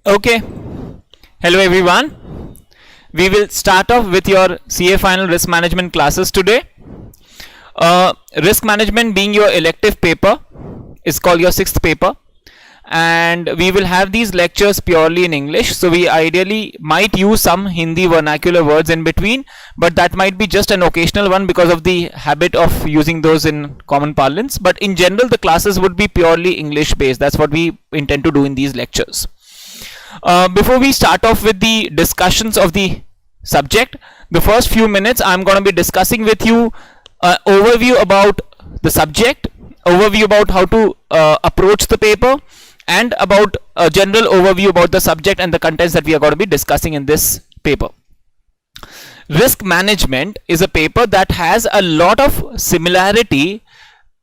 Okay, hello everyone. We will start off with your CA final risk management classes today. Risk management being your elective paper is called your sixth paper, and we will have these lectures purely in English. So we ideally might use some Hindi vernacular words in between, but that might be just an occasional one because of the habit of using those in common parlance. But in general, the classes would be purely English based. That's what we intend to do in these lectures. Before we start off with the discussions of the subject, the first few minutes I'm going to be discussing with you overview about the subject, overview about how to approach the paper, and about a general overview about the subject and the contents that we are going to be discussing in this paper. Risk management is a paper that has a lot of similarity,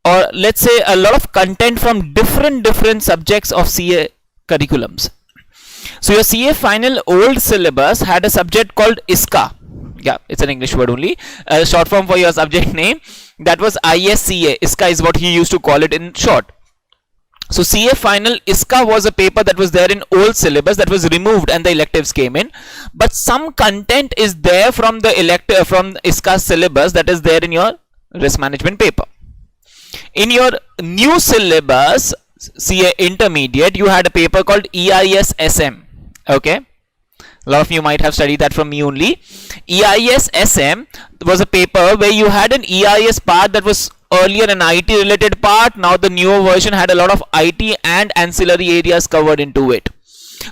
or let's say a lot of content from different subjects of CA curriculums. So your CA final old syllabus had a subject called ISCA. Yeah, it's an English word only, short form for your subject name. That was ISCA. ISCA is what he used to call it in short. So CA final ISCA was a paper that was there in old syllabus that was removed and the electives came in. But some content is there from the from ISCA syllabus that is there in your risk management paper. In your new syllabus, CA intermediate, you had a paper called EIS-SM. Okay, a lot of you might have studied that from me only. EIS-SM was a paper where you had an EIS part that was earlier an IT related part. Now the newer version had a lot of IT and ancillary areas covered into it.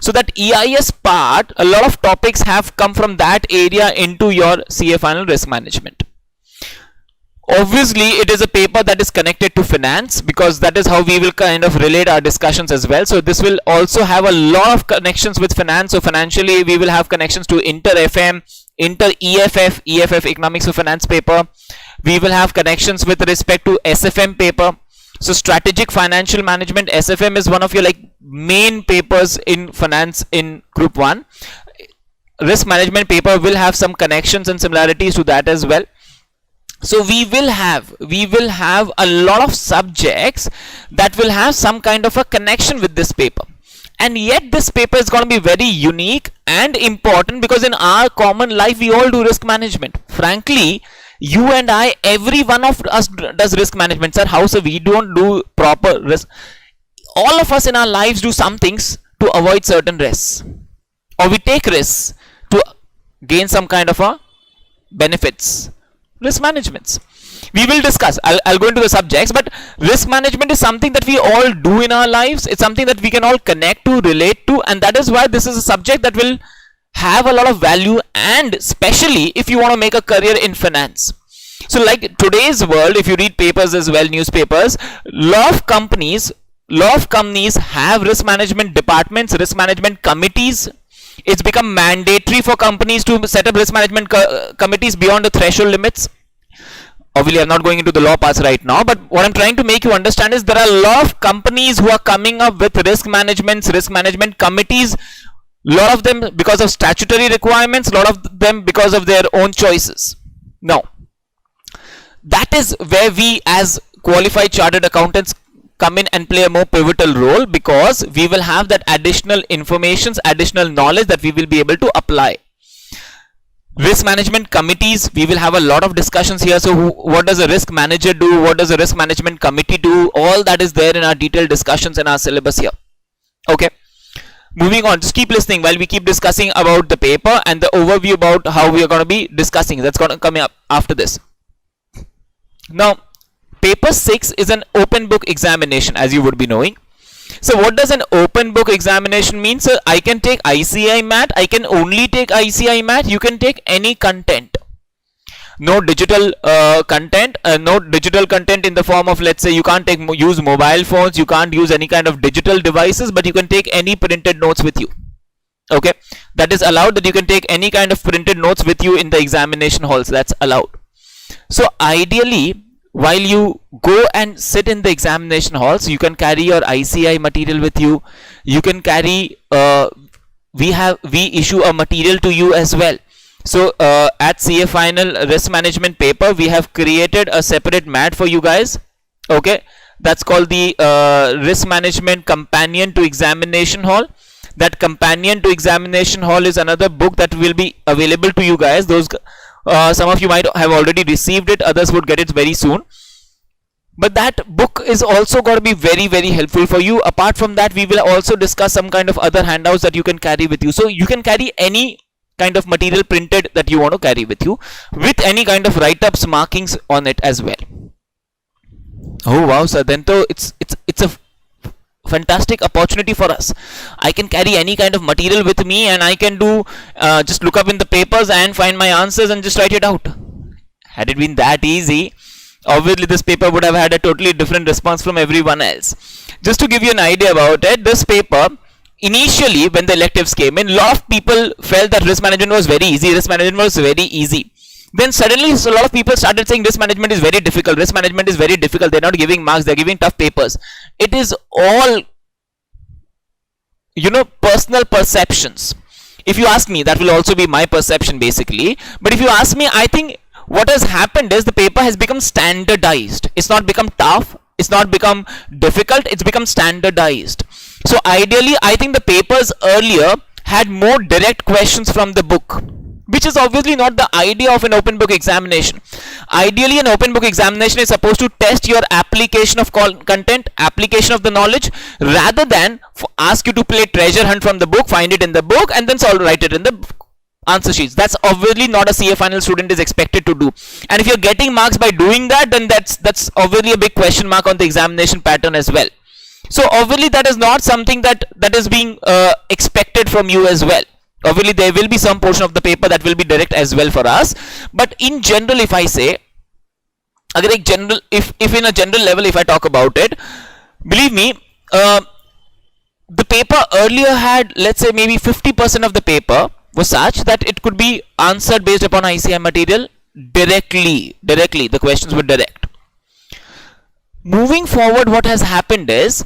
So that EIS part, a lot of topics have come from that area into your CA final risk management. Obviously, it is a paper that is connected to finance, because that is how we will kind of relate our discussions as well. So this will also have a lot of connections with finance. So financially, we will have connections to Inter-FM, Inter-EFF, EFF Economics of Finance paper. We will have connections with respect to SFM paper. So strategic financial management, SFM is one of your main papers in finance in group 1. Risk management paper will have some connections and similarities to that as well. So we will have a lot of subjects that will have some kind of a connection with this paper, and yet this paper is going to be very unique and important, because in our common life we all do risk management. Frankly, you and I, every one of us does risk management. Sir, how so we don't do proper risk? All of us in our lives do some things to avoid certain risks, or we take risks to gain some kind of a benefits. Risk managements we will discuss. I'll go into the subjects, but risk management is something that we all do in our lives. It's something that we can all connect to, relate to, and that is why this is a subject that will have a lot of value, and especially if you want to make a career in finance. So like today's world, if you read papers as well, newspapers, lot of companies have risk management departments, risk management committees. It's become mandatory for companies to set up risk management committees beyond the threshold limits. Obviously, I'm not going into the law parts right now, but what I'm trying to make you understand is there are a lot of companies who are coming up with risk management committees. A lot of them because of statutory requirements, a lot of them because of their own choices. Now, that is where we as qualified chartered accountants come in and play a more pivotal role, because we will have that additional informations, additional knowledge that we will be able to apply. Risk management committees, we will have a lot of discussions here. So what does a risk manager do? What does a risk management committee do? All that is there in our detailed discussions in our syllabus here. Okay, moving on, just keep listening while we keep discussing about the paper and the overview about how we are going to be discussing. That's going to come up after this. Now, paper 6 is an open book examination, as you would be knowing. So what does an open book examination mean? So I can take ICI Math, I can only take ICI Math, you can take any content. No digital content, no digital content in the form of, let's say, you can't use mobile phones, you can't use any kind of digital devices, but you can take any printed notes with you. Okay, that is allowed, that you can take any kind of printed notes with you in the examination halls. That's allowed. So ideally, while you go and sit in the examination halls, you can carry your ICI material with you. You can carry, we issue a material to you as well. So at CA final risk management paper, we have created a separate mat for you guys. Okay, that's called the risk management companion to examination hall. That Companion to Examination Hall is another book that will be available to you guys. Those some of you might have already received it, others would get it very soon. But that book is also going to be very helpful for you. Apart from that, we will also discuss some kind of other handouts that you can carry with you. So you can carry any kind of material printed that you want to carry with you, with any kind of write-ups, markings on it as well. Oh wow, sir, then to it's a fantastic opportunity for us. I can carry any kind of material with me, and I can do just look up in the papers and find my answers and just write it out. Had it been that easy, obviously this paper would have had a totally different response from everyone else. Just to give you an idea about it, this paper, initially when the electives came in, a lot of people felt that risk management was very easy. Then suddenly a lot of people started saying risk management is very difficult. They're not giving marks, they're giving tough papers. It is all, personal perceptions. If you ask me, that will also be my perception basically. But if you ask me, I think what has happened is the paper has become standardized. It's not become tough, it's not become difficult, it's become standardized. So ideally, I think the papers earlier had more direct questions from the book, which is obviously not the idea of an open book examination. Ideally, an open book examination is supposed to test your application of content, application of the knowledge, rather than ask you to play treasure hunt from the book, find it in the book, and then write it in the answer sheets. That's obviously not a CA final student is expected to do. And if you're getting marks by doing that, then that's obviously a big question mark on the examination pattern as well. So obviously that is not something that is being expected from you as well. Obviously there will be some portion of the paper that will be direct as well for us, but in general, if I say, if in a general level, if I talk about it, believe me, the paper earlier had, let's say, maybe 50% of the paper was such that it could be answered based upon ICI material directly. The questions were direct. Moving forward, what has happened is,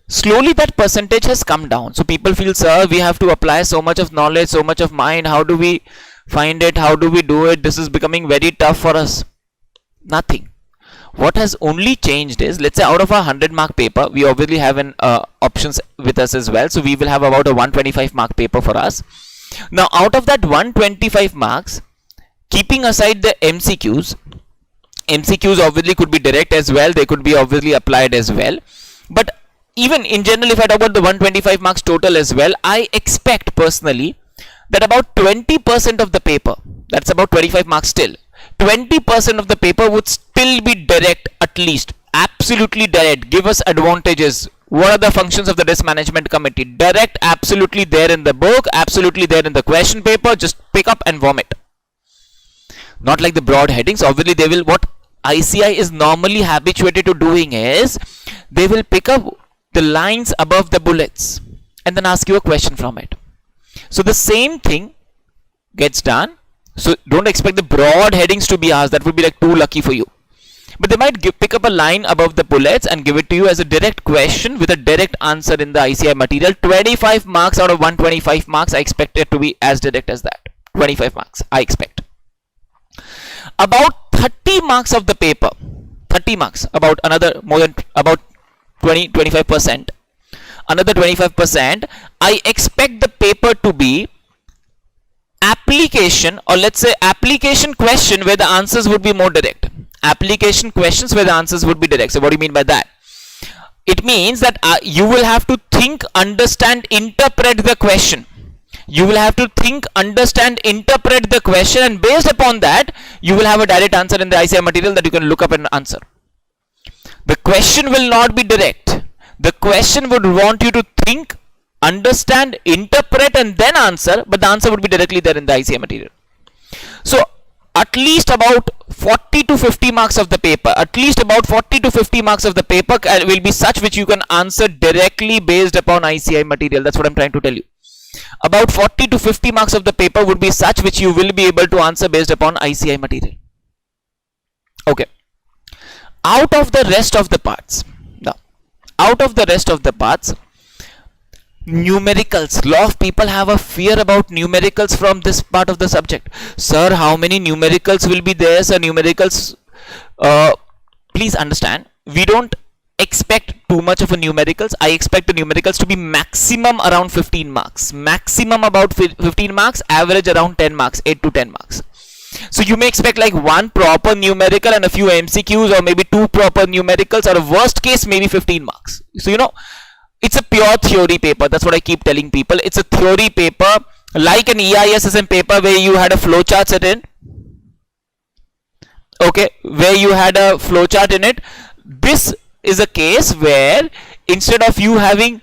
slowly that percentage has come down. So people feel, sir, we have to apply so much of knowledge, so much of mind. How do we find it? How do we do it? This is becoming very tough for us. Nothing. What has only changed is, let's say out of a 100 mark paper, we obviously have an options with us as well. So we will have about a 125 mark paper for us. Now out of that 125 marks, keeping aside the MCQs obviously could be direct as well. They could be obviously applied as well. But even in general, if I talk about the 125 marks total as well, I expect personally that about 20% of the paper, that's about 25 marks still, 20% of the paper would still be direct, at least absolutely direct. Give us advantages. What are the functions of the risk management committee? Direct, absolutely there in the book, absolutely there in the question paper. Just pick up and vomit. Not like the broad headings. Obviously they will, what ICI is normally habituated to doing is, they will pick up the lines above the bullets and then ask you a question from it. So the same thing gets done. So don't expect the broad headings to be asked. That would be like too lucky for you. But they might pick up a line above the bullets and give it to you as a direct question with a direct answer in the ICI material. 25 marks out of 125 marks, I expect it to be as direct as that. 25 marks, I expect. About 30 marks of the paper, 30 marks, about another more than about 25%, another 25%, I expect the paper to be application, or let's say application question where the answers would be more direct. Application questions where the answers would be direct. So what do you mean by that? It means that you will have to think, understand, interpret the question. You will have to think, understand, interpret the question, and based upon that, you will have a direct answer in the ICI material that you can look up and answer. The question will not be direct. The question would want you to think, understand, interpret, and then answer, but the answer would be directly there in the ICI material. So at least about 40 to 50 marks of the paper, will be such which you can answer directly based upon ICI material. That's what I'm trying to tell you. About 40 to 50 marks of the paper would be such which you will be able to answer based upon ICI material. Okay. Out of the rest of the parts, numericals. Lot of people have a fear about numericals from this part of the subject. Sir, how many numericals will be there? Sir, numericals, please understand, we don't expect too much of a numericals. I expect the numericals to be maximum around 15 marks. Maximum about 15 marks, average around 10 marks, 8 to 10 marks. So you may expect like one proper numerical and a few MCQs, or maybe two proper numericals, or a worst case maybe 15 marks. So it's a pure theory paper. That's what I keep telling people. It's a theory paper, like an EISSM paper where you had a flowchart set in. Okay, where you had a flowchart in it. This is a case where instead of you having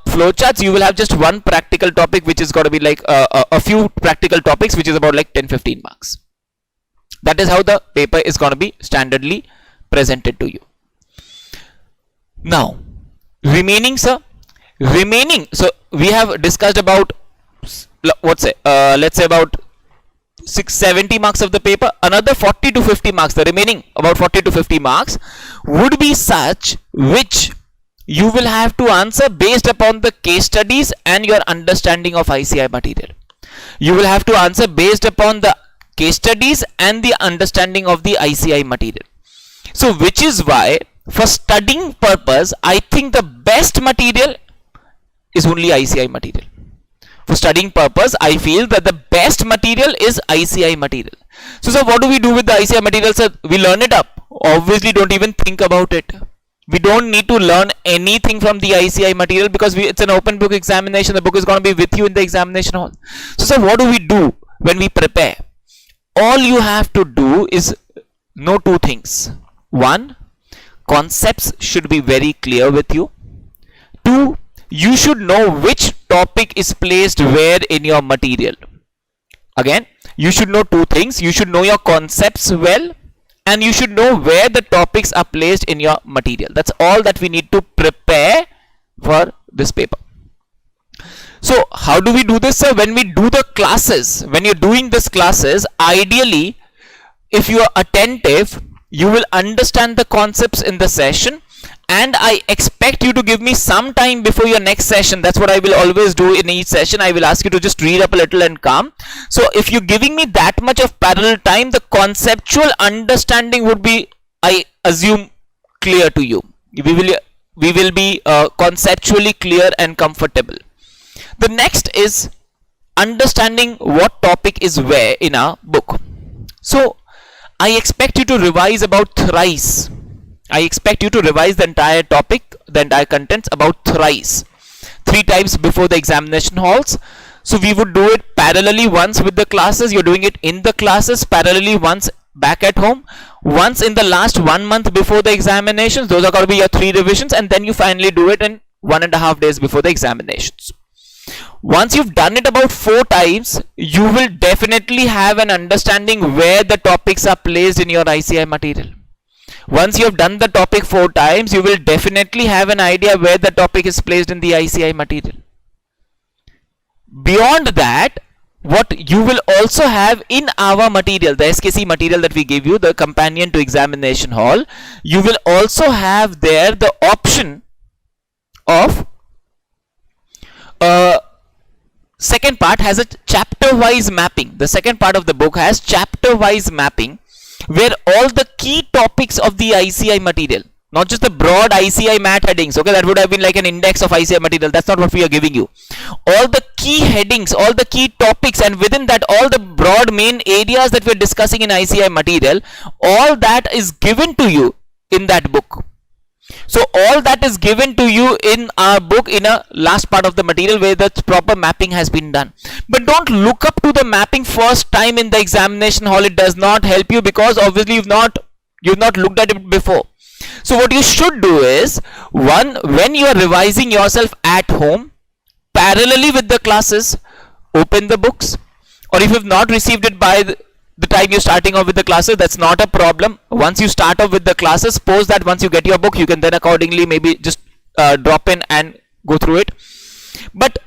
flowcharts, you will have just one practical topic, which is going to be like a few practical topics, which is about like 10-15 marks. That is how the paper is going to be standardly presented to you. Now, remaining, sir. Remaining, so we have discussed about let's say about 70 marks of the paper. Another 40 to 50 marks, the remaining about 40 to 50 marks would be such which you will have to answer based upon the case studies and your understanding of ICI material. You will have to answer based upon the case studies and the understanding of the ICI material. So which is why for studying purpose, I think the best material is only ICI material. For studying purpose, I feel that the best material is ICI material. So sir, what do we do with the ICI material, sir? We learn it up. Obviously, don't even think about it. We don't need to learn anything from the ICI material because it's an open book examination. The book is going to be with you in the examination hall. So sir, what do we do when we prepare? All you have to do is know two things. One, concepts should be very clear with you. Two, you should know which topic is placed where in your material. Again, you should know two things. You should know your concepts well, and you should know where the topics are placed in your material. That's all that we need to prepare for this paper. So how do we do this, sir? When we do the classes, when you're doing this classes, ideally, if you are attentive, you will understand the concepts in the session, and I expect you to give me some time before your next session. That's what I will always do in each session. I will ask you to just read up a little and come. So if you're giving me that much of parallel time, the conceptual understanding would be, I assume, clear to you. We will be conceptually clear and comfortable. The next is understanding what topic is where in our book. So I expect you to revise about thrice. I expect you to revise the entire topic, the entire contents about thrice. 3 times before the examination halls. So we would do it parallelly once with the classes. You're doing it in the classes, parallelly once back at home, once in the last 1 month before the examinations. Those are going to be your 3 revisions, and then you finally do it in 1.5 days before the examinations. Once you've done it about 4 times, you will definitely have an understanding where the topics are placed in your ICI material. Once you have done the topic 4 times, you will definitely have an idea where the topic is placed in the ICI material. Beyond that, what you will also have in our material, the SKC material that we give you, the companion to examination hall, you will also have there the option of second part has a chapter wise mapping. The second part of the book has chapter wise mapping, where all the key topics of the ICI material, not just the broad ICI mat headings, okay, that would have been like an index of ICI material. That's not what we are giving you. All the key headings, all the key topics, and within that all the broad main areas that we're discussing in ICI material, all that is given to you in that book. So all that is given to you in our book in a last part of the material where the proper mapping has been done. But don't look up to the mapping first time in the examination hall. It does not help you because obviously you've not looked at it before. So what you should do is, one, when you are revising yourself at home, parallelly with the classes, open the books, or if you have not received it by the time you're starting off with the classes, that's not a problem. Once you start off with the classes, post that once you get your book, you can then accordingly maybe just drop in and go through it. But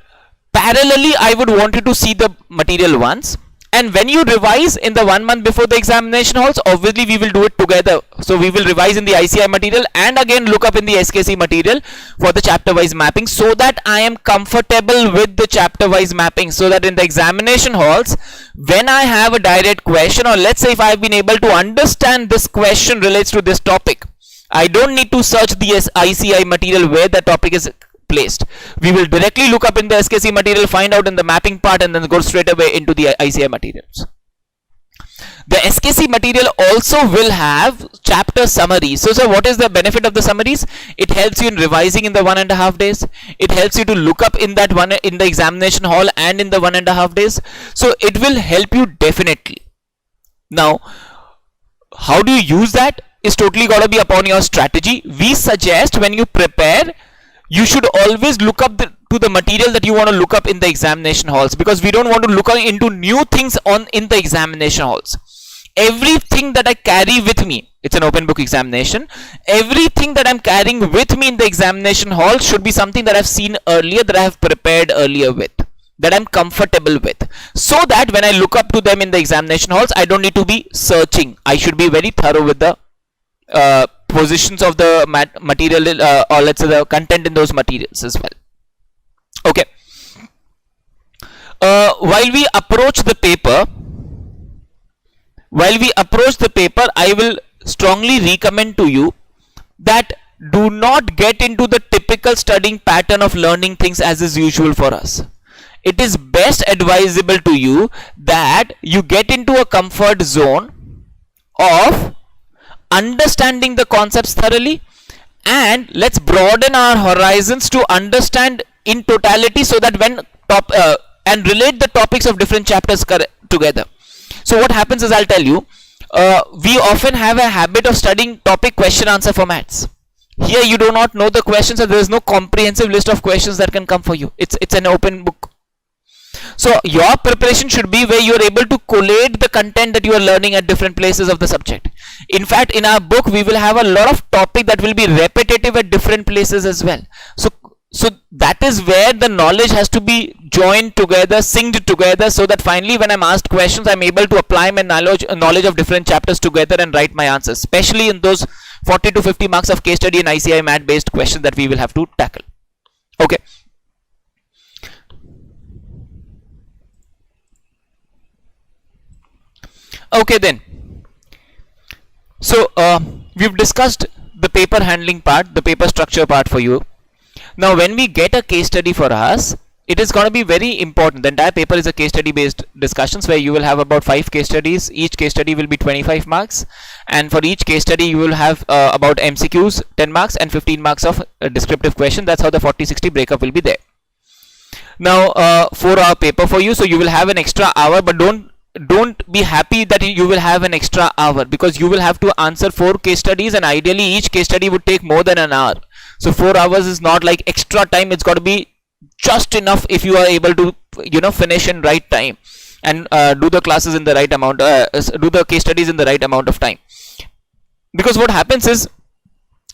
parallelly, I would want you to see the material once. And when you revise in the 1 month before the examination halls, obviously we will do it together. So we will revise in the ICI material and again look up in the SKC material for the chapter wise mapping, so that I am comfortable with the chapter wise mapping, so that in the examination halls, when I have a direct question, or let's say if I have been able to understand this question relates to this topic, I don't need to search the ICI material where the topic is placed. We will directly look up in the SKC material, find out in the mapping part, and then go straight away into the ICI materials. The SKC material also will have chapter summaries. So what is the benefit of the summaries? It helps you in revising in the 1.5 days. It helps you to look up in that one in the examination hall and in the 1.5 days. So it will help you definitely. Now, how do you use that? Is totally got to be upon your strategy. We suggest when you prepare, you should always look up to the material that you want to look up in the examination halls, because we don't want to look into new things in the examination halls. Everything that I carry with me, it's an open book examination, everything that I'm carrying with me in the examination hall should be something that I've seen earlier, that I have prepared earlier with, that I'm comfortable with, so that when I look up to them in the examination halls, I don't need to be searching. I should be very thorough with the positions of the material, or let's say the content in those materials as well. Okay. While we approach the paper, I will strongly recommend to you that do not get into the typical studying pattern of learning things as is usual for us. It is best advisable to you that you get into a comfort zone of understanding the concepts thoroughly, and let's broaden our horizons to understand in totality, so that when and relate the topics of different chapters together. So what happens is, I'll tell you, we often have a habit of studying topic question answer formats. Here you do not know the questions, and there is no comprehensive list of questions that can come for you. It's an open book. So your preparation should be where you are able to collate the content that you are learning at different places of the subject. In fact, in our book we will have a lot of topic that will be repetitive at different places as well. So that is where the knowledge has to be joined together, synced together, so that finally when I'm asked questions, I'm able to apply my knowledge of different chapters together and write my answers, especially in those 40 to 50 marks of case study and ICI math based questions that we will have to tackle. Okay. Okay then. So we've discussed the paper handling part, the paper structure part for you. Now when we get a case study for us, it is going to be very important. The entire paper is a case study based discussions, where you will have about 5 case studies. Each case study will be 25 marks, and for each case study you will have about MCQs 10 marks and 15 marks of descriptive question. That's how the 40-60 breakup will be there. Now 4-hour paper for you, so you will have an extra hour, but don't be happy that you will have an extra hour, because you will have to answer 4 case studies, and ideally each case study would take more than an hour. So 4 hours is not like extra time. It's got to be just enough if you are able to finish in right time and do the classes in the right amount, do the case studies in the right amount of time. Because what happens is,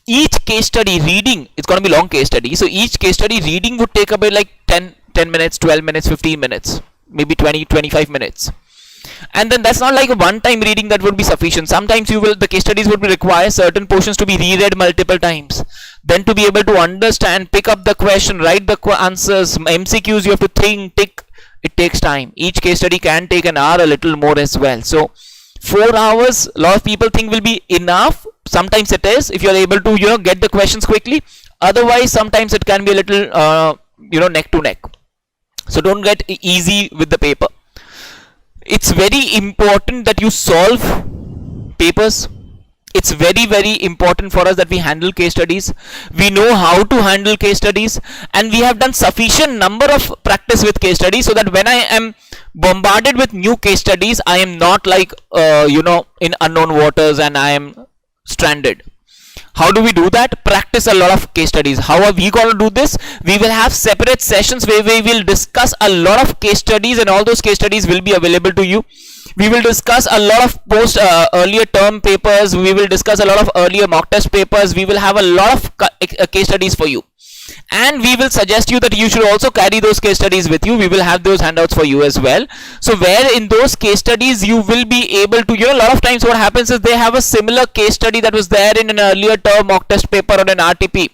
each case study reading, it's going to be long case study, so each case study reading would take about like 10 minutes, 12 minutes, 15 minutes, maybe 20-25 minutes. And then that's not like a one-time reading that would be sufficient. Sometimes the case studies would require certain portions to be reread multiple times, then to be able to understand, pick up the question, write the answers, MCQs you have to think, tick. It takes time. Each case study can take an hour, a little more as well. So 4 hours, a lot of people think will be enough. Sometimes it is, if you are able to get the questions quickly. Otherwise sometimes it can be a little neck to neck. So don't get easy with the paper. It's very important that you solve papers. It's very, very important for us that we handle case studies. We know how to handle case studies, and we have done sufficient number of practice with case studies, so that when I am bombarded with new case studies, I am not like in unknown waters and I am stranded. How do we do that? Practice a lot of case studies. How are we going to do this? We will have separate sessions where we will discuss a lot of case studies, and all those case studies will be available to you. We will discuss a lot of earlier term papers. We will discuss a lot of earlier mock test papers. We will have a lot of case studies for you. And we will suggest you that you should also carry those case studies with you. We will have those handouts for you as well. So where in those case studies you will be able to, a lot of times what happens is they have a similar case study that was there in an earlier term mock test paper or an RTP.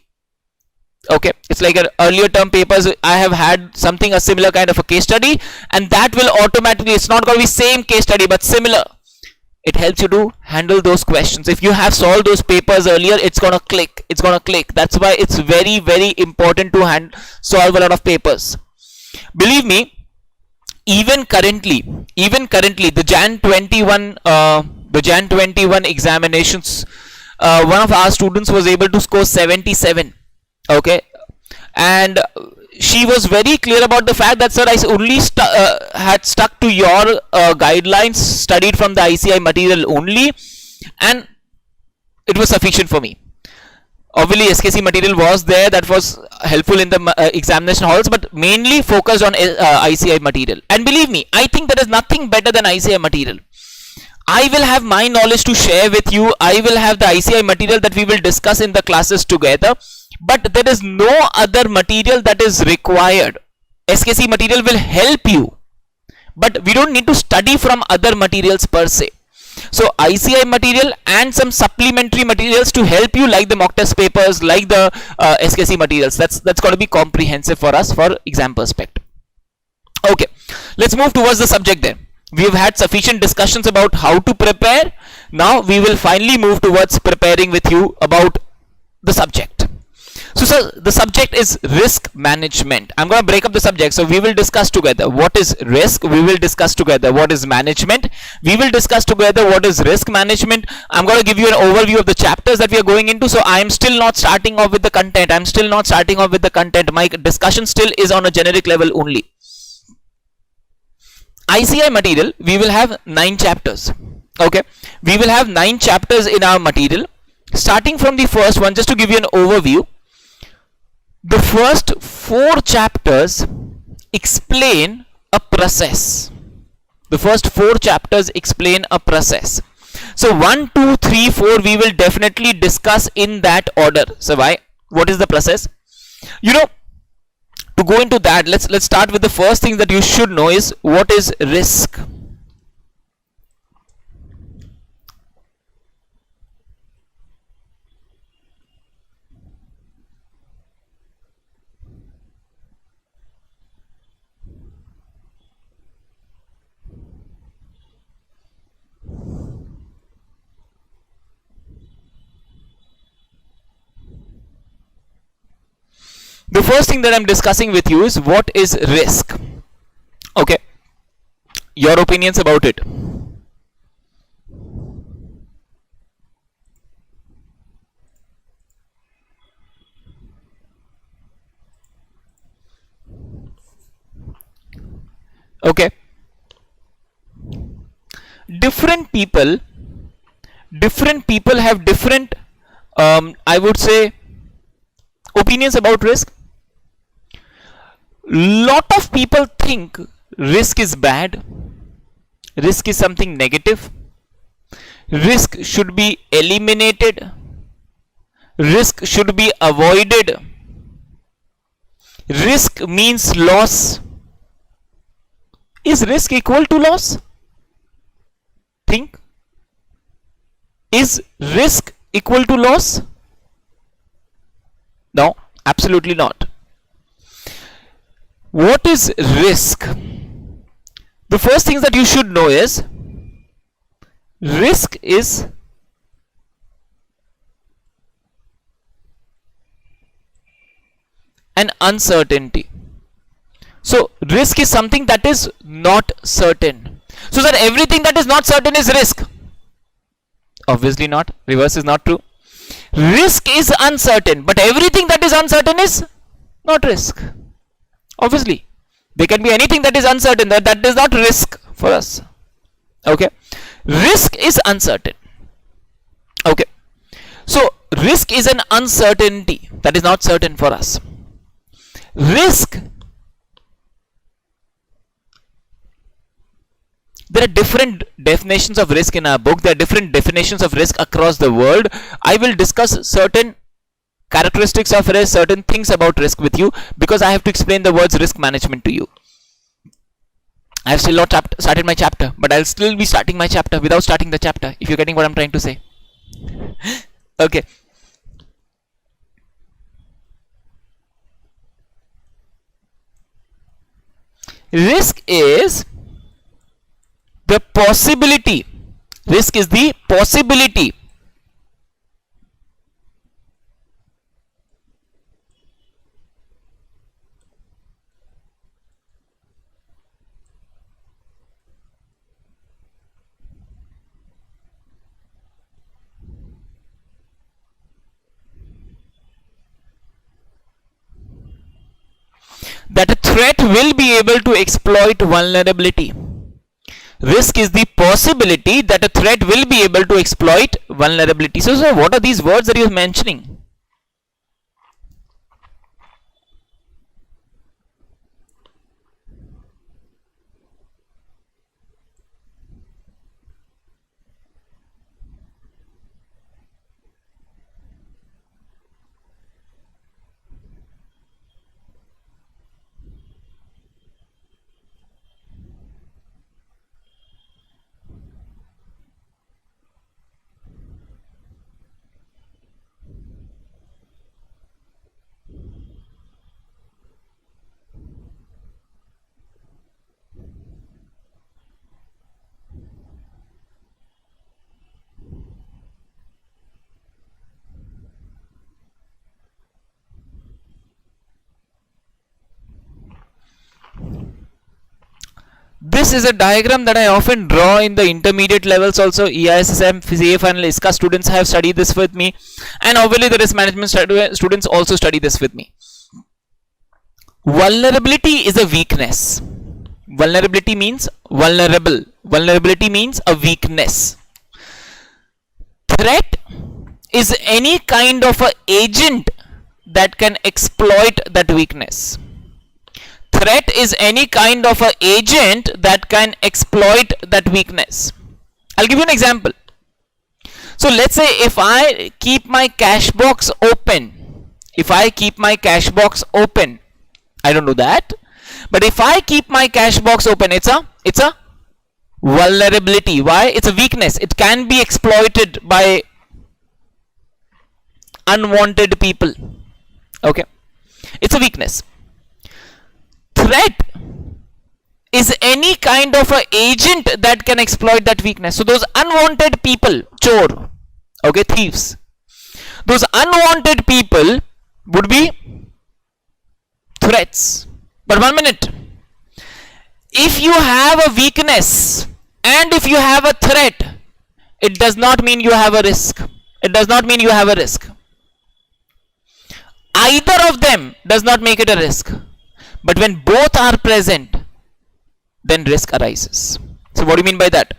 Okay, it's like an earlier term papers. I have had a similar kind of a case study, and that will automatically, it's not going to be same case study but similar. It helps you to handle those questions. If you have solved those papers earlier, it's gonna click. It's gonna click. That's why it's very, very important to solve a lot of papers. Believe me, even currently, the Jan 21 examinations, one of our students was able to score 77. Okay, and she was very clear about the fact that, sir, I only had stuck to your guidelines, studied from the ICI material only, and it was sufficient for me. Obviously, SKC material was there that was helpful in the examination halls, but mainly focused on ICI material. And believe me, I think there is nothing better than ICI material. I will have my knowledge to share with you. I will have the ICI material that we will discuss in the classes together. But there is no other material that is required. SKC material will help you, but we don't need to study from other materials per se. So ICI material and some supplementary materials to help you, like the mock test papers, like the SKC materials. That's got to be comprehensive for us for exam perspective. Okay, let's move towards the subject then. We have had sufficient discussions about how to prepare. Now we will finally move towards preparing with you about the subject. So, sir, the subject is risk management. I'm going to break up the subject. So, we will discuss together what is risk. We will discuss together what is management. We will discuss together what is risk management. I'm going to give you an overview of the chapters that we are going into. So, I am still not starting off with the content. My discussion still is on a generic level only. ICI material, we will have 9 chapters. Okay. We will have 9 chapters in our material. Starting from the first one, just to give you an overview. The first 4 chapters explain a process. The first 4 chapters explain a process. So 1, 2, 3, 4 we will definitely discuss in that order. So why? What is the process? You know, to go into that, let's start with the first thing that you should know is what is risk. The first thing that I'm discussing with you is what is risk. Okay, your opinions about it. Okay, different people have different I would say opinions about risk. Lot of people think risk is bad, risk is something negative, risk should be eliminated, risk should be avoided, risk means loss. Is risk equal to loss? Think. Is risk equal to loss? No, absolutely not. What is risk? The first thing that you should know is risk is an uncertainty. So risk is something that is not certain. So that everything that is not certain is risk? Obviously not. Reverse is not true. Risk is uncertain, but everything that is uncertain is not risk. Obviously, there can be anything that is uncertain, that is not risk for us. Okay, risk is uncertain. Okay, so risk is an uncertainty that is not certain for us. Risk, there are different definitions of risk in our book. There are different definitions of risk across the world. I will discuss certain characteristics of risk, certain things about risk with you, because I have to explain the words risk management to you. I have still not started my chapter, but I'll still be starting my chapter without starting the chapter, if you're getting what I'm trying to say. Okay. Risk is the possibility, Risk is the possibility that a threat will be able to exploit vulnerability. Risk is the possibility that a threat will be able to exploit vulnerability. So what are these words that you're mentioning? This is a diagram that I often draw in the intermediate levels also. EISSM, CA Final, ISCA students have studied this with me, and obviously the risk management students also study this with me. Vulnerability is a weakness. Vulnerability means vulnerable. Vulnerability means a weakness. Threat is any kind of an agent that can exploit that weakness. Threat is any kind of an agent that can exploit that weakness. I'll give you an example. So let's say if I keep my cash box open, I don't do that, but if I keep my cash box open, it's a vulnerability. Why? It's a weakness. It can be exploited by unwanted people. Okay, it's a weakness. Threat is any kind of an agent that can exploit that weakness. So those unwanted people, chor, okay, thieves, those unwanted people would be threats. But 1 minute, if you have a weakness and if you have a threat, it does not mean you have a risk. It does not mean you have a risk. Either of them does not make it a risk. But when both are present, then risk arises. So what do you mean by that?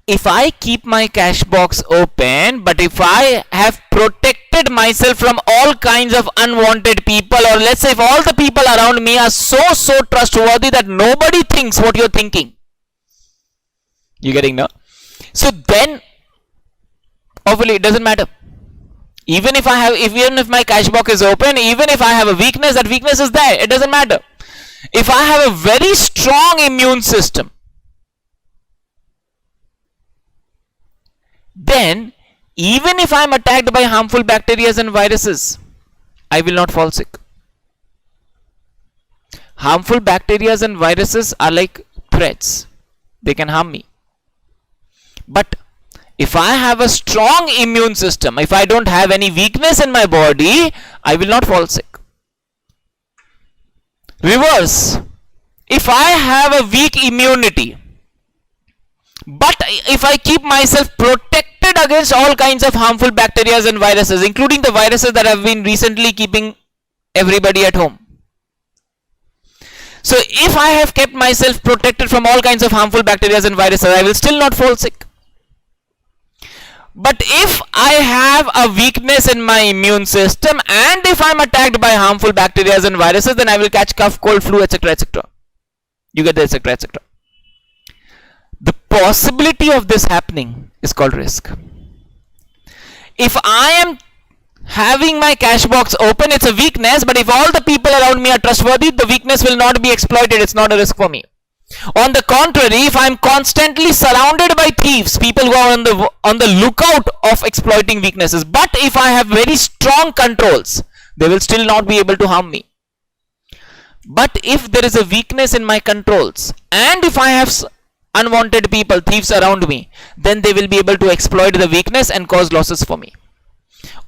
If I keep my cash box open, but if I have protected myself from all kinds of unwanted people, or let's say if all the people around me are so trustworthy that nobody thinks what you're thinking, you getting now? So then obviously it doesn't matter. Even if my cash box is open, even if I have a weakness, that weakness is there. It doesn't matter. If I have a very strong immune system, then even if I am attacked by harmful bacteria and viruses, I will not fall sick. Harmful bacteria and viruses are like threats. They can harm me. But if I have a strong immune system, if I don't have any weakness in my body, I will not fall sick. Reverse, if I have a weak immunity, but if I keep myself protected against all kinds of harmful bacteria and viruses, including the viruses that have been recently keeping everybody at home. So if I have kept myself protected from all kinds of harmful bacteria and viruses, I will still not fall sick. But if I have a weakness in my immune system and if I am attacked by harmful bacteria and viruses, then I will catch cough, cold, flu, etc. etc. You get the etc. etc. The possibility of this happening is called risk. If I am having my cash box open, it's a weakness, but if all the people around me are trustworthy, the weakness will not be exploited. It's not a risk for me. On the contrary, if I am constantly surrounded by thieves, people who are on the lookout of exploiting weaknesses, but if I have very strong controls, they will still not be able to harm me. But if there is a weakness in my controls, and if I have unwanted people, thieves around me, then they will be able to exploit the weakness and cause losses for me.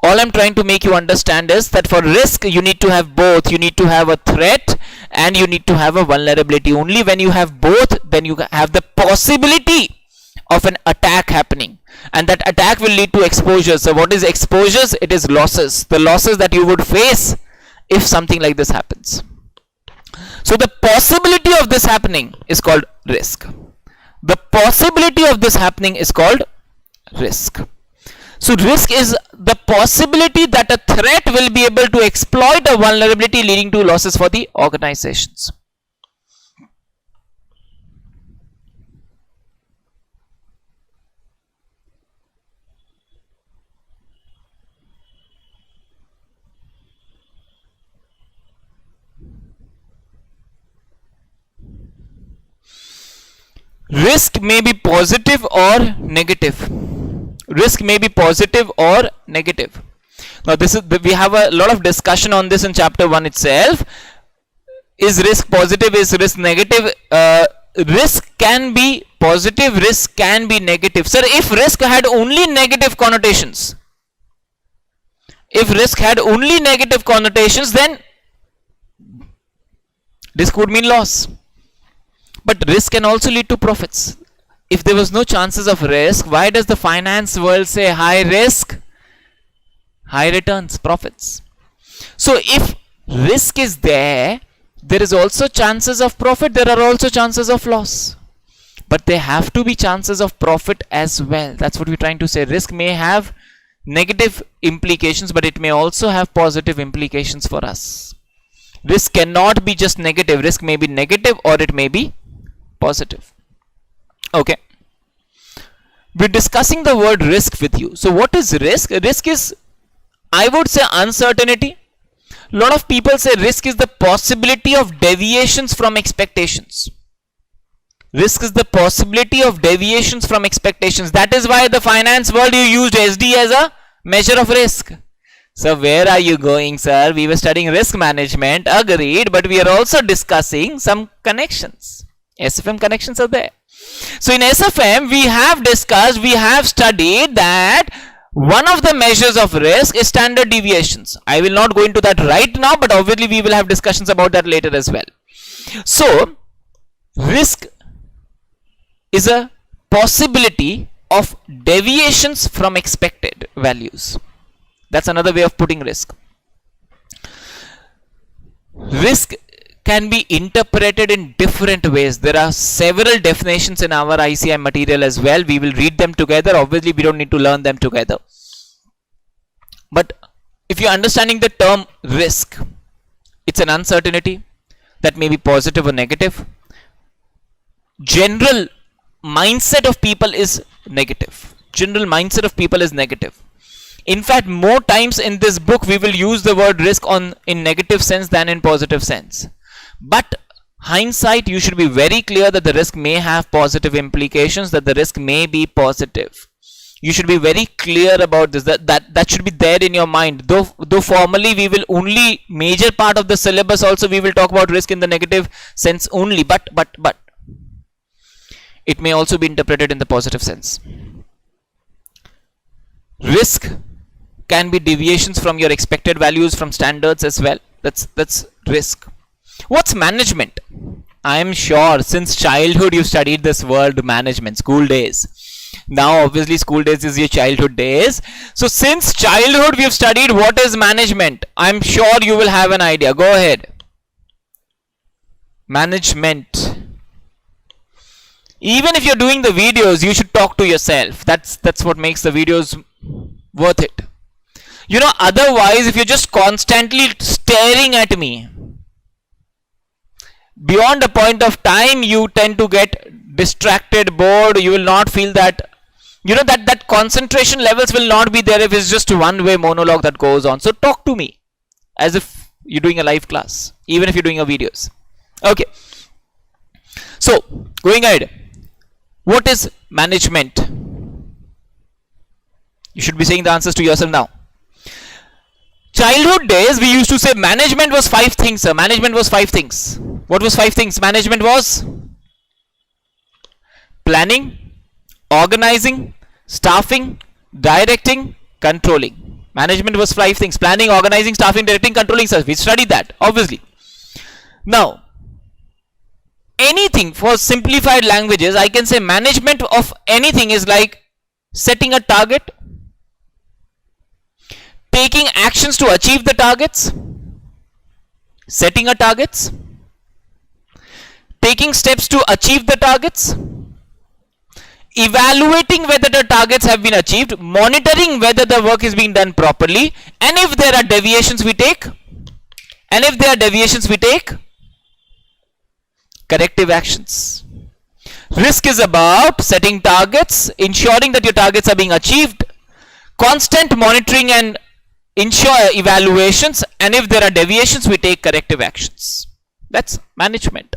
All I'm trying to make you understand is that for risk, you need to have both. You need to have a threat and you need to have a vulnerability. Only when you have both, then you have the possibility of an attack happening. And that attack will lead to exposure. So what is exposures? It is losses. The losses that you would face if something like this happens. So the possibility of this happening is called risk. The possibility of this happening is called risk. So risk is the possibility that a threat will be able to exploit a vulnerability leading to losses for the organizations. Risk may be positive or negative. Risk may be positive or negative. Now this is we have a lot of discussion on this in chapter 1 itself. Is risk positive? Is risk negative? Risk can be positive, risk can be negative. Sir, if risk had only negative connotations, then risk would mean loss. But risk can also lead to profits. If there was no chances of risk, why does the finance world say high risk, high returns, profits? So if risk is there, there is also chances of profit, there are also chances of loss. But there have to be chances of profit as well. That's what we're trying to say. Risk may have negative implications, but it may also have positive implications for us. Risk cannot be just negative. Risk may be negative or it may be positive. Okay. We're discussing the word risk with you. So what is risk? Risk is, I would say, uncertainty. A lot of people say risk is the possibility of deviations from expectations. Risk is the possibility of deviations from expectations. That is why the finance world you used SD as a measure of risk. So where are you going, sir? We were studying risk management, agreed, but we are also discussing some connections. SFM connections are there. So in SFM, we have discussed, we have studied that one of the measures of risk is standard deviations. I will not go into that right now, but obviously we will have discussions about that later as well. So risk is a possibility of deviations from expected values. That's another way of putting risk. Risk can be interpreted in different ways. There are several definitions in our ICI material as well. We will read them together. Obviously, we don't need to learn them together. But if you're understanding the term risk, it's an uncertainty that may be positive or negative. General mindset of people is negative. In fact, more times in this book, we will use the word risk in negative sense than in positive sense. But hindsight, you should be very clear that the risk may have positive implications, that the risk may be positive. You should be very clear about this, that should be there in your mind. Though formally we will only, major part of the syllabus also we will talk about risk in the negative sense only, but it may also be interpreted in the positive sense. Risk can be deviations from your expected values, from standards as well. That's risk. What's management? I am sure since childhood you studied this word management, school days. Now obviously school days is your childhood days. So since childhood we have studied what is management. I'm sure you will have an idea. Go ahead. Management. Even if you're doing the videos, you should talk to yourself. That's what makes the videos worth it. You know, otherwise if you're just constantly staring at me, beyond a point of time you tend to get distracted, bored. You will not feel that, you know, that concentration levels will not be there if it's just one way monologue that goes on. So talk to me as if you're doing a live class, even if you're doing a videos. Okay, so going ahead, what is management? You should be saying the answers to yourself now. Childhood days we used to say management was 5 things, sir. Management was 5 things. What was 5 things? Management was planning, organizing, staffing, directing, controlling. Management was 5 things: planning, organizing, staffing, directing, controlling. Sir, we studied that obviously. Now anything, for simplified languages I can say management of anything is like setting a target, taking actions to achieve the targets, setting a targets, taking steps to achieve the targets, evaluating whether the targets have been achieved, monitoring whether the work is being done properly, and if there are deviations we take, corrective actions. Risk is about setting targets, ensuring that your targets are being achieved, constant monitoring and ensure evaluations, and if there are deviations we take corrective actions. That's management.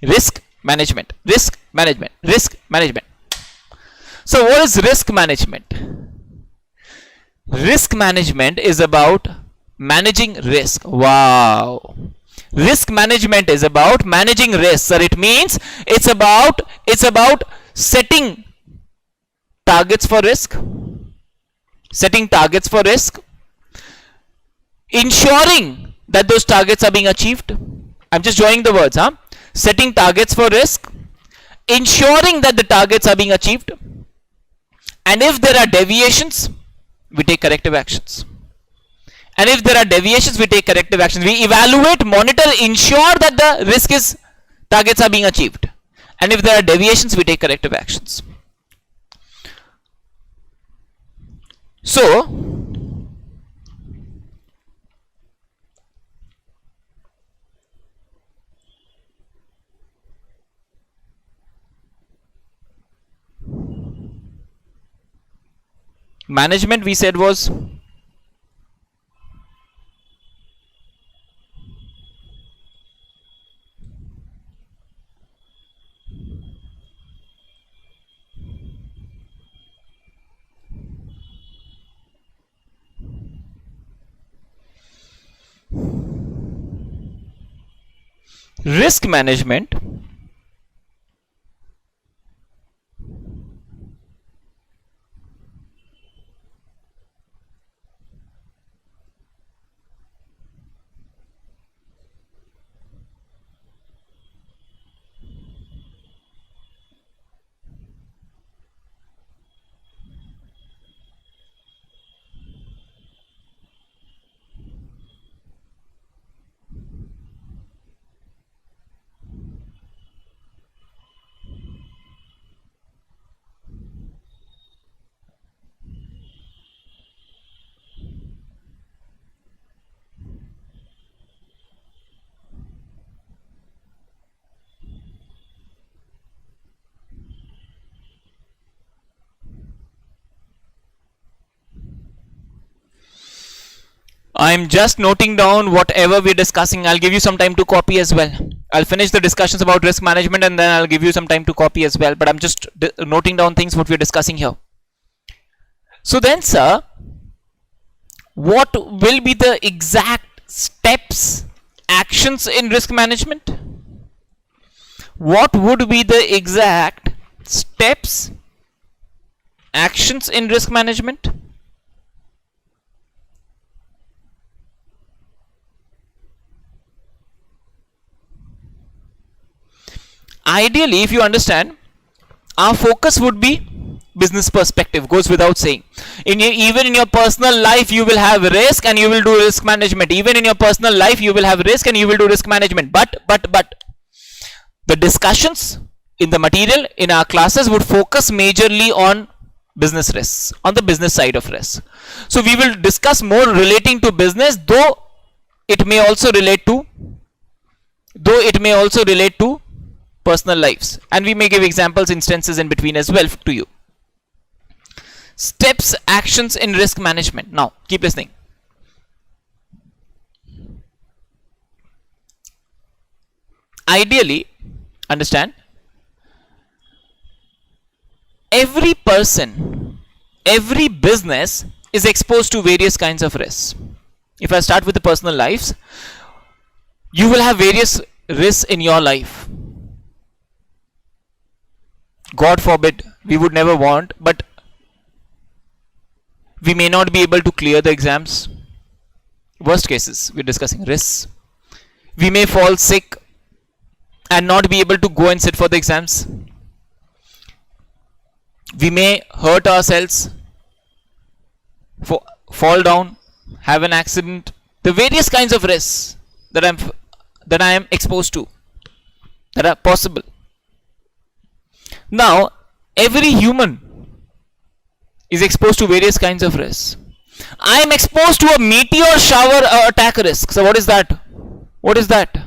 Risk management, risk management, risk management. So what is risk management? Risk management is about managing risk. Wow. Risk management is about managing risk, sir. It means it's about setting targets for risk, ensuring that those targets are being achieved. I'm just joining the words, setting targets for risk, ensuring that the targets are being achieved, and if there are deviations we take corrective actions. We evaluate, monitor, ensure that the targets are being achieved, and if there are deviations we take corrective actions. So management we said was risk management I'm just noting down whatever we're discussing. I'll give you some time to copy as well. I'll finish the discussions about risk management and then I'll give you some time to copy as well. But I'm just noting down things what we're discussing here. So then, sir, what will be the exact steps, actions in risk management? What would be the exact steps, actions in risk management? Ideally, if you understand, our focus would be business perspective, goes without saying. Even in your personal life, you will have risk and you will do risk management. Even in your personal life, you will have risk and you will do risk management. But the discussions in the material in our classes would focus majorly on business risks, on the business side of risk. So we will discuss more relating to business, though it may also relate to personal lives, and we may give examples, instances in between as well to you. Steps, actions in risk management. Now keep listening. Ideally, understand, every person, every business is exposed to various kinds of risks. If I start with the personal lives, you will have various risks in your life. God forbid, we would never want, but we may not be able to clear the exams. Worst cases, we're discussing risks. We may fall sick and not be able to go and sit for the exams. We may hurt ourselves, fall down, have an accident. The various kinds of risks that I am exposed to that are possible. Now, every human is exposed to various kinds of risks. I am exposed to a meteor shower attack risk. So, what is that? What is that?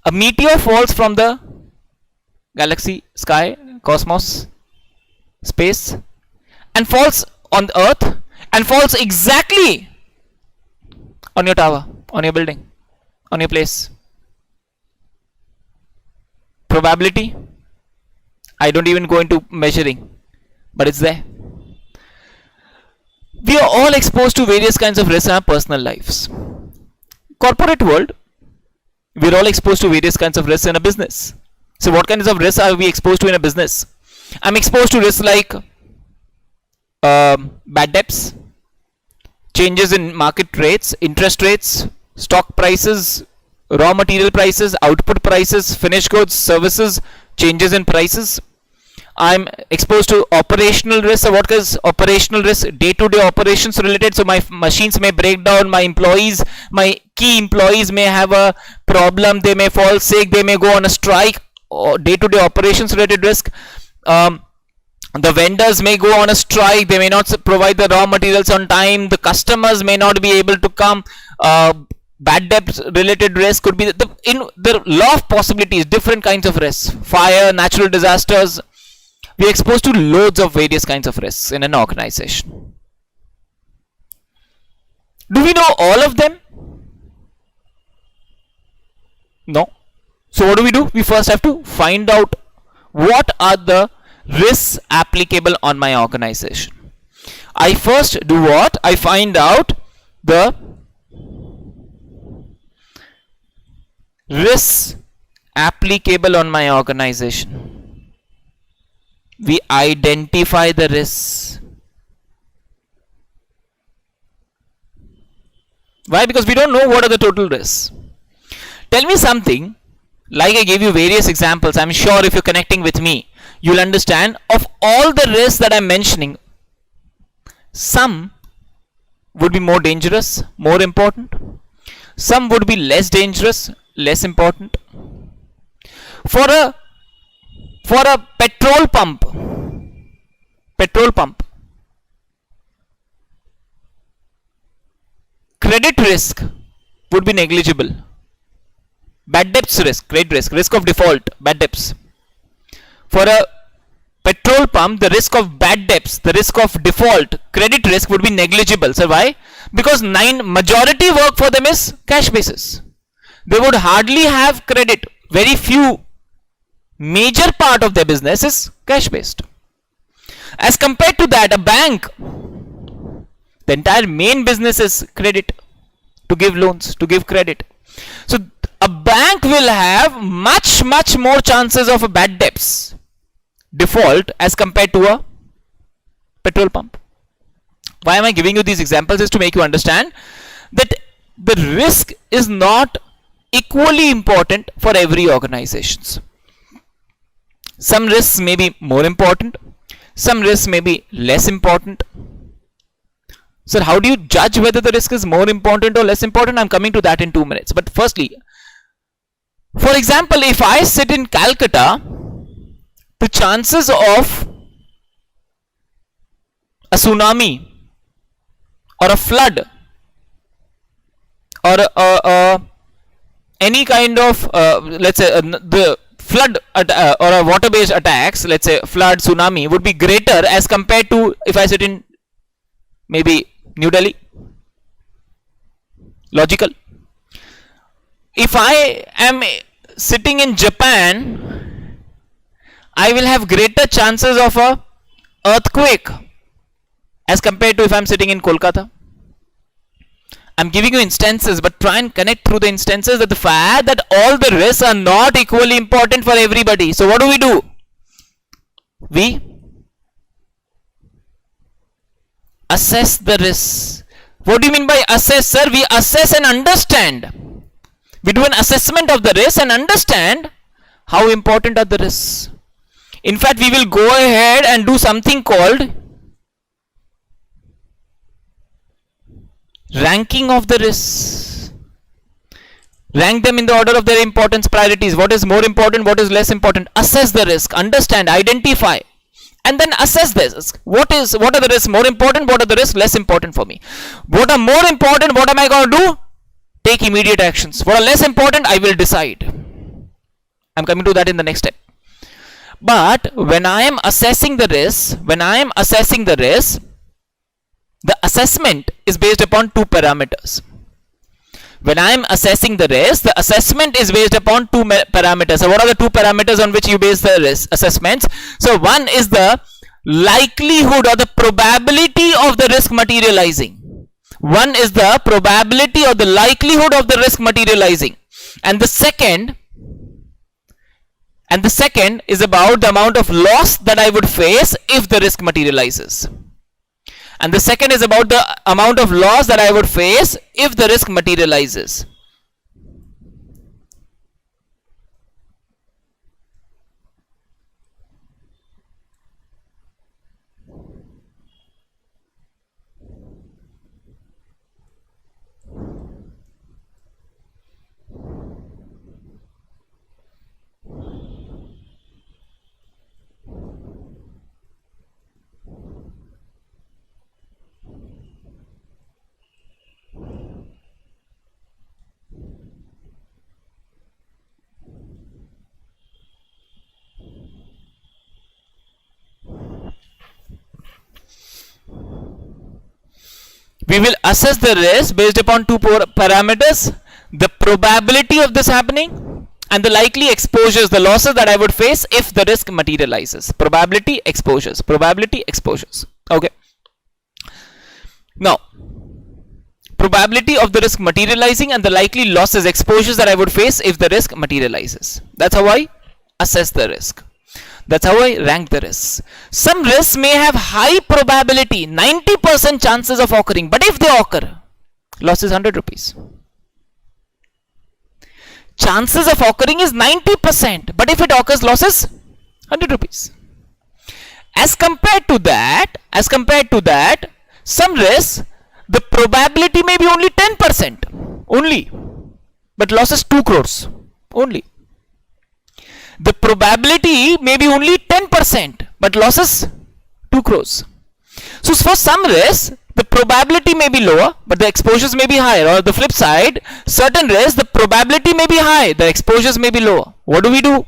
A meteor falls from the galaxy, sky, cosmos, space, and falls on the earth and falls exactly on your tower, on your building, on your place. Probability, I don't even go into measuring, but it's there. We are all exposed to various kinds of risks in our personal lives. Corporate world, we're all exposed to various kinds of risks in a business. So what kinds of risks are we exposed to in a business? I'm exposed to risks like bad debts, changes in market rates, interest rates, stock prices, raw material prices, output prices, finished goods, services, changes in prices. I'm exposed to operational risks. So what is operational risk? Day-to-day operations related. So my machines may break down, my employees, my key employees may have a problem, they may fall sick, they may go on a strike. Day-to-day operations related risk. The vendors may go on a strike, they may not provide the raw materials on time, the customers may not be able to come. Bad debt related risk could be in the law of possibilities, different kinds of risks. Fire, natural disasters. We are exposed to loads of various kinds of risks in an organization. Do we know all of them? No. So what do? We first have to find out what are the risks applicable on my organization. I first do what? I find out the risks applicable on my organization. We identify the risks. Why? Because we don't know what are the total risks. Tell me something, like I gave you various examples. I'm sure if you're connecting with me, you'll understand of all the risks that I'm mentioning, some would be more dangerous, more important. Some would be less dangerous, less important. For a petrol pump, credit risk would be negligible. Bad debts risk, credit risk of default, bad debts. For a petrol pump, the risk of bad debts, the risk of default, credit risk would be negligible. So why? Because majority work for them is cash basis. They would hardly have credit. Very few. Major part of their business is cash based. As compared to that, a bank, the entire main business is credit, to give loans, to give credit. So a bank will have much more chances of a bad debts default as compared to a petrol pump. Why am I giving you these examples? Is to make you understand that the risk is not equally important for every organizations. Some risks may be more important, some risks may be less important. So how do you judge whether the risk is more important or less important? I'm coming to that in 2 minutes. But firstly, for example, if I sit in Calcutta, the chances of a tsunami or a flood or any kind of let's say the flood or a water based attacks, let's say flood, tsunami, would be greater as compared to if I sit in maybe New Delhi. Logical. If I am sitting in Japan, I will have greater chances of a earthquake as compared to if I'm sitting in Kolkata. I'm giving you instances, but try and connect through the instances that the fact that all the risks are not equally important for everybody. So what do? we assess the risk. What do you mean by assess, sir? We assess and understand. We do an assessment of the risk and understand how important are the risks. In fact, we will go ahead and do something called ranking of the risks. Rank them in the order of their importance, priorities. What is more important, what is less important? Assess the risk, understand, identify, and then assess this. What are the risks more important, what are the risks less important for me? What are more important, what am I going to do? Take immediate actions. What are less important, I will decide. I'm coming to that in the next step. But when I am assessing the risk, the assessment is based upon two parameters. When I am assessing the risk, the assessment is based upon two parameters. So what are the two parameters on which you base the risk assessments? So one is the likelihood or the probability of the risk materializing. One is the probability or the likelihood of the risk materializing. And the second is about the amount of loss that I would face if the risk materializes. And the second is about the amount of loss that I would face if the risk materializes. We will assess the risk based upon two parameters: the probability of this happening and the likely exposures, the losses that I would face if the risk materializes. Probability, exposures. Okay. Now, probability of the risk materializing and the likely losses, exposures that I would face if the risk materializes. That's how I assess the risk. That's how I rank the risks. Some risks may have high probability, 90% chances of occurring, but if they occur, loss is 100 rupees. Chances of occurring is 90%, but if it occurs, loss is 100 rupees. As compared to that, some risks, the probability may be only 10%, only, but loss is 2 crores, only. The probability may be only 10%, but losses 2 crores. So for some risks, the probability may be lower, but the exposures may be higher. Or the flip side, certain risks, the probability may be high, the exposures may be lower. What do?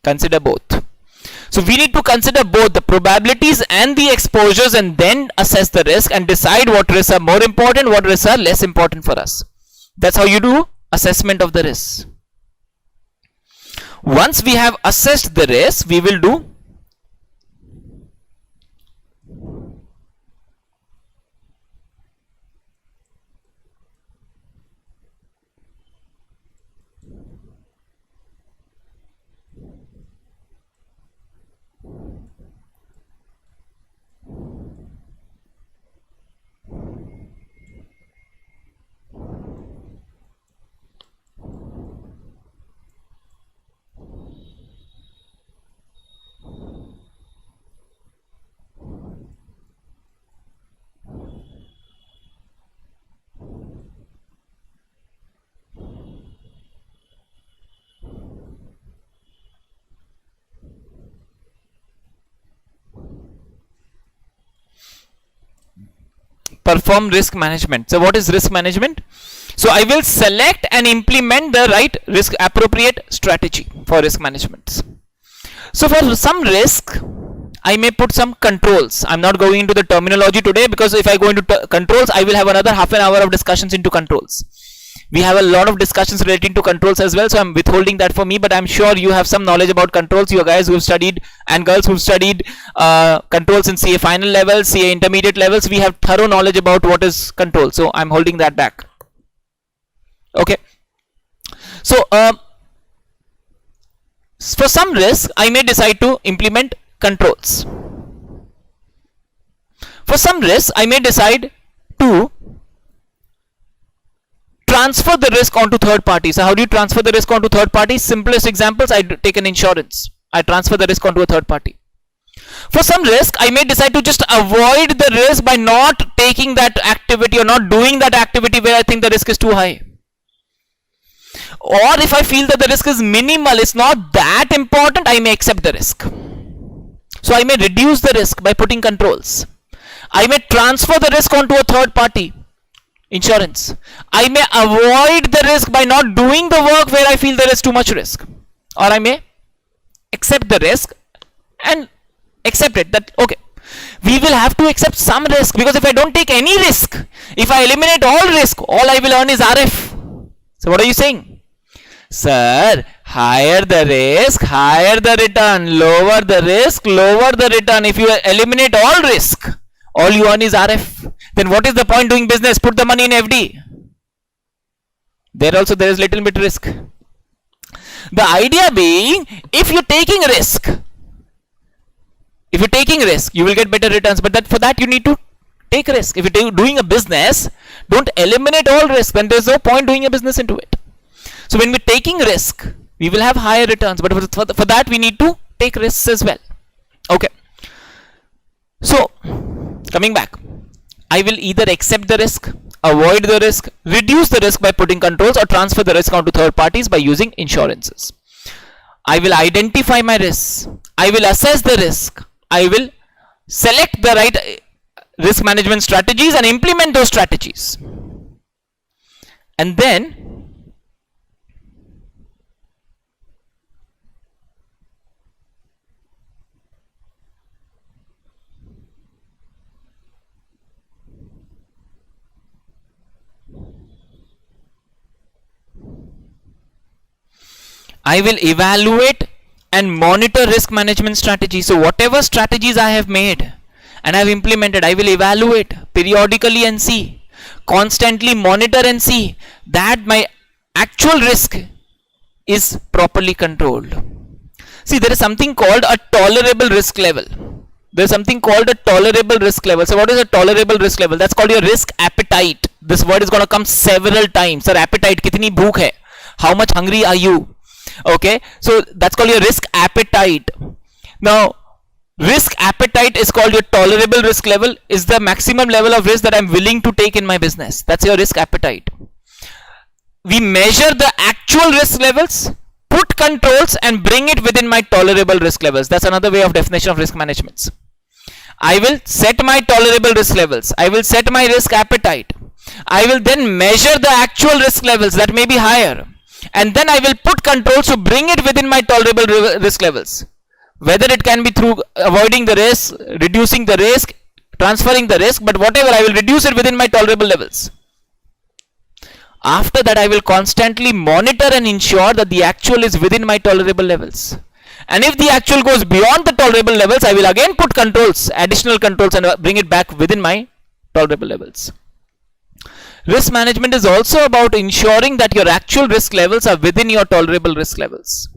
Consider both. So we need to consider both the probabilities and the exposures, and then assess the risk and decide what risks are more important, what risks are less important for us. That's how you do assessment of the risks. Once we have assessed the risk, we will do perform risk management. So what is risk management? So I will select and implement the right risk appropriate strategy for risk management. So for some risk, I may put some controls. I'm not going into the terminology today, because if I go into controls, I will have another half an hour of discussions into controls. We have a lot of discussions relating to controls as well, so I'm withholding that for me, but I'm sure you have some knowledge about controls. You guys who've studied and girls who've studied controls in CA final levels, CA intermediate levels, we have thorough knowledge about what is control, so I'm holding that back. Okay. So For some risk, I may decide to implement controls. For some risk, I may decide to transfer the risk onto third parties. So how do you transfer the risk onto third parties? Simplest examples, I take an insurance. I transfer the risk onto a third party. For some risk, I may decide to just avoid the risk by not taking that activity or not doing that activity where I think the risk is too high. Or if I feel that the risk is minimal, it's not that important, I may accept the risk. So I may reduce the risk by putting controls. I may transfer the risk onto a third party, insurance. I may avoid the risk by not doing the work where I feel there is too much risk. Or I may accept the risk and accept it that okay, we will have to accept some risk, because if I don't take any risk, if I eliminate all risk, all I will earn is RF. So what are you saying? Sir, higher the risk, higher the return, lower the risk, lower the return. If you eliminate all risk, all you earn is RF. Then what is the point doing business? Put the money in FD. There also there is little bit risk. The idea being, if you're taking risk, you will get better returns. But for that you need to take risk. If you're doing a business, don't eliminate all risk. Then there's no point doing a business into it. So when we're taking risk, we will have higher returns. But for that we need to take risks as well. Okay. So coming back, I will either accept the risk, avoid the risk, reduce the risk by putting controls, or transfer the risk onto third parties by using insurances. I will identify my risks. I will assess the risk. I will select the right risk management strategies and implement those strategies. And then I will evaluate and monitor risk management strategies. So whatever strategies I have made and I have implemented, I will evaluate periodically and see, constantly monitor and see that my actual risk is properly controlled. See, there is something called a tolerable risk level. There is something called a tolerable risk level. So what is a tolerable risk level? That's called your risk appetite. This word is going to come several times. Sir, appetite, kitni bhook hai? How much hungry are you? Okay, so that's called your risk appetite. Now, risk appetite is called your tolerable risk level, is the maximum level of risk that I'm willing to take in my business. That's your risk appetite. We measure the actual risk levels, put controls, and bring it within my tolerable risk levels. That's another way of definition of risk management. I will set my tolerable risk levels. I will set my risk appetite. I will then measure the actual risk levels that may be higher. And then I will put controls to bring it within my tolerable risk levels. Whether it can be through avoiding the risk, reducing the risk, transferring the risk, but whatever, I will reduce it within my tolerable levels. After that, I will constantly monitor and ensure that the actual is within my tolerable levels. And if the actual goes beyond the tolerable levels, I will again put controls, additional controls, and bring it back within my tolerable levels. Risk management is also about ensuring that your actual risk levels are within your tolerable risk levels.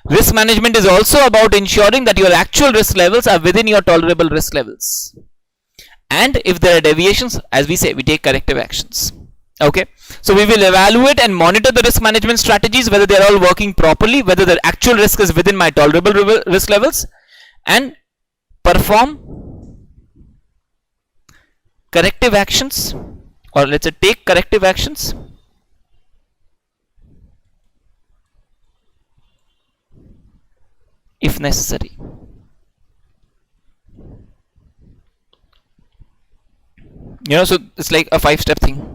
Risk management is also about ensuring that your actual risk levels are within your tolerable risk levels. And if there are deviations, as we say, we take corrective actions. Okay, so we will evaluate and monitor the risk management strategies, whether they are all working properly, whether the actual risk is within my tolerable risk levels, and perform corrective actions, or let's say take corrective actions if necessary. So it's like a 5-step thing.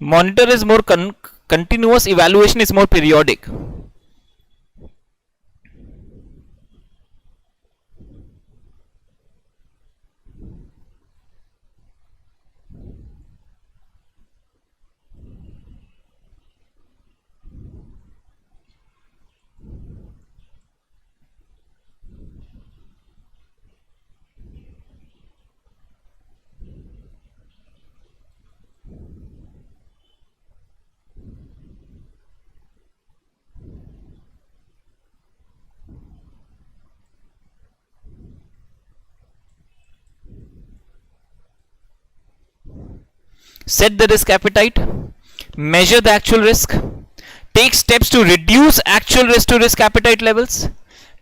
Monitor is more continuous, evaluation is more periodic. Set the risk appetite, measure the actual risk, take steps to reduce actual risk to risk appetite levels,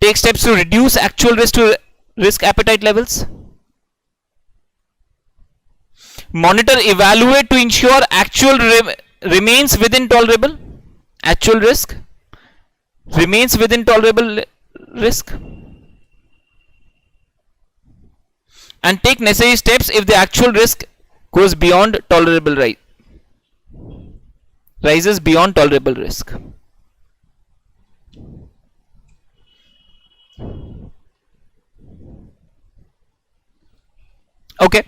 take steps to reduce actual risk to risk appetite levels, monitor, evaluate to ensure actual remains within tolerable, actual risk remains within tolerable risk, and take necessary steps if the actual risk goes beyond tolerable rises beyond tolerable risk. Okay.